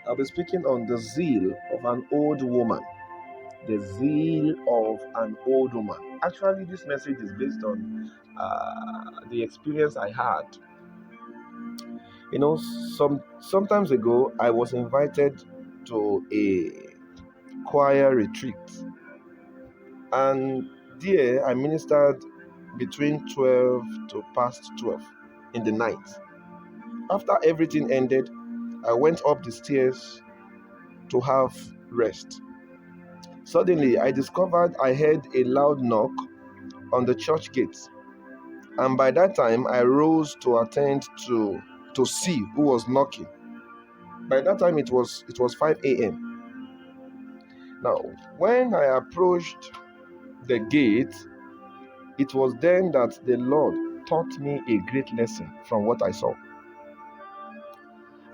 I'll be speaking on the zeal of an old woman. The zeal of an old woman. Actually, this message is based on the experience I had. You know, sometimes ago, I was invited to a choir retreat, and there I ministered between 12 to past 12 in the night. After everything ended, I went up the stairs to have rest. Suddenly, I discovered I heard a loud knock on the church gates, and by that time, I rose to attend to see who was knocking. By that time, it was 5 a.m. Now, when I approached the gate, it was then that the Lord taught me a great lesson from what I saw.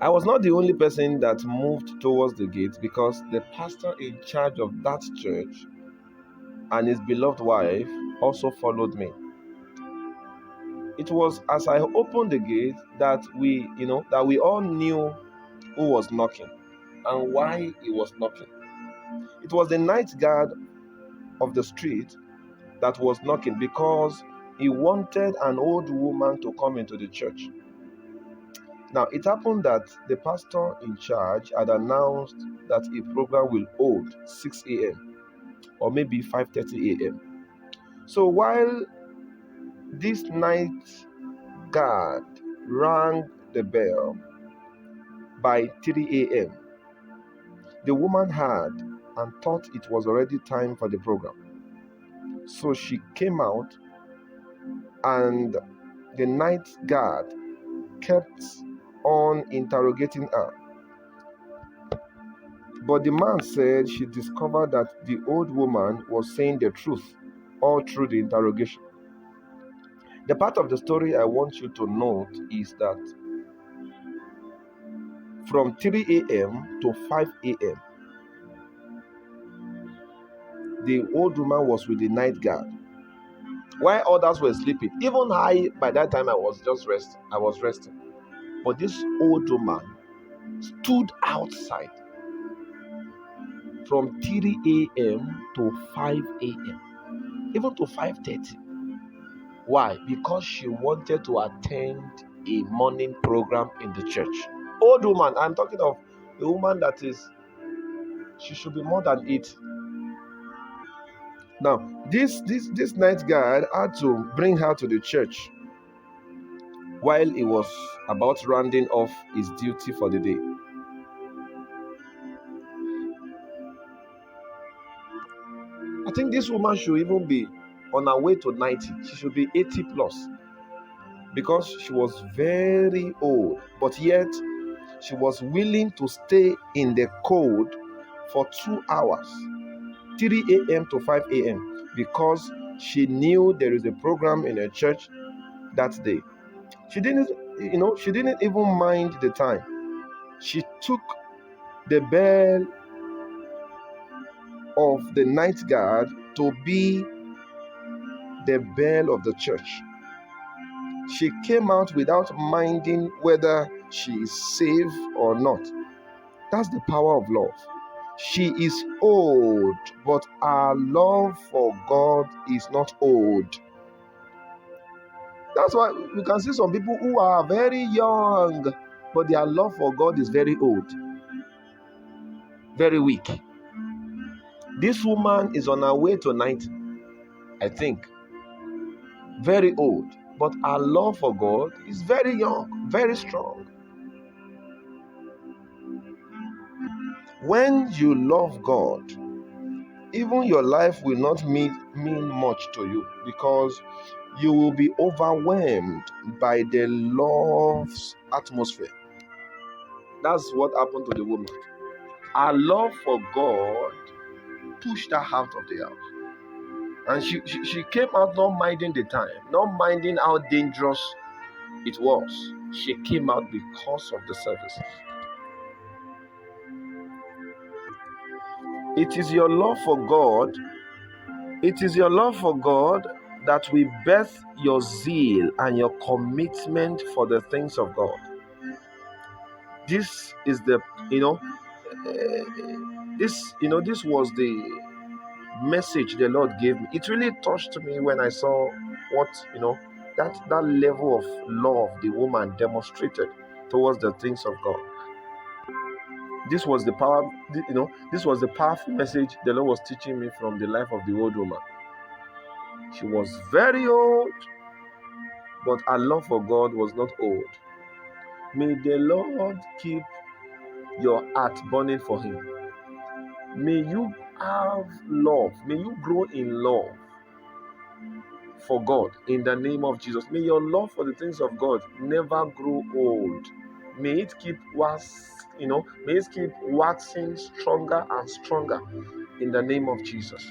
I was not the only person that moved towards the gate, because the pastor in charge of that church and his beloved wife also followed me. It was as I opened the gate that we all knew who was knocking and why he was knocking. It was the night guard of the street that was knocking because he wanted an old woman to come into the church. Now, it happened that the pastor in charge had announced that a program will hold 6 a.m. or maybe 5:30 a.m. So while this night guard rang the bell by 3 a.m., the woman heard and thought it was already time for the program. So she came out, and the night guard kept on interrogating her. But the man said she discovered that the old woman was saying the truth all through the interrogation. The part of the story I want you to note is that from 3 a.m. to 5 a.m., the old woman was with the night guard while others were sleeping. Even I, by that time, I was just resting. I was resting. But this old woman stood outside from 3 a.m. to 5 a.m., even to 5:30. Why? Because she wanted to attend a morning program in the church. Old woman, I'm talking of a woman that she should be more than 80. Now, this night guard had to bring her to the church while he was about rounding off his duty for the day. I think this woman should even be on her way to 90. She should be 80 plus, because she was very old, but yet she was willing to stay in the cold for 2 hours, 3 a.m. to 5 a.m., because she knew there is a program in her church that day. She didn't even mind the time. She took the bell of the night guard to be the bell of the church. She came out without minding whether she is safe or not. That's the power of love. She is old, but our love for God is not old. That's why you can see some people who are very young, but their love for God is very old, very weak. This woman is on her way to 90, I think. Very old, but her love for God is very young, very strong. When you love God, even your life will not mean much to you, because you will be overwhelmed by the love's atmosphere. That's what happened to the woman. Her love for God pushed her out of the house. And she came out not minding the time, not minding how dangerous it was. She came out because of the service. It is your love for God. It is your love for God that will birth your zeal and your commitment for the things of God. This is This was the message the Lord gave me. It really touched me when I saw what that level of love the woman demonstrated towards the things of God. This was the power, this was the powerful message the Lord was teaching me from the life of the old woman. She was very old, but her love for God was not old. May the Lord keep your heart burning for Him. May you have love. May you grow in love for God in the name of Jesus. May your love for the things of God never grow old. May it keep waxing stronger and stronger in the name of Jesus.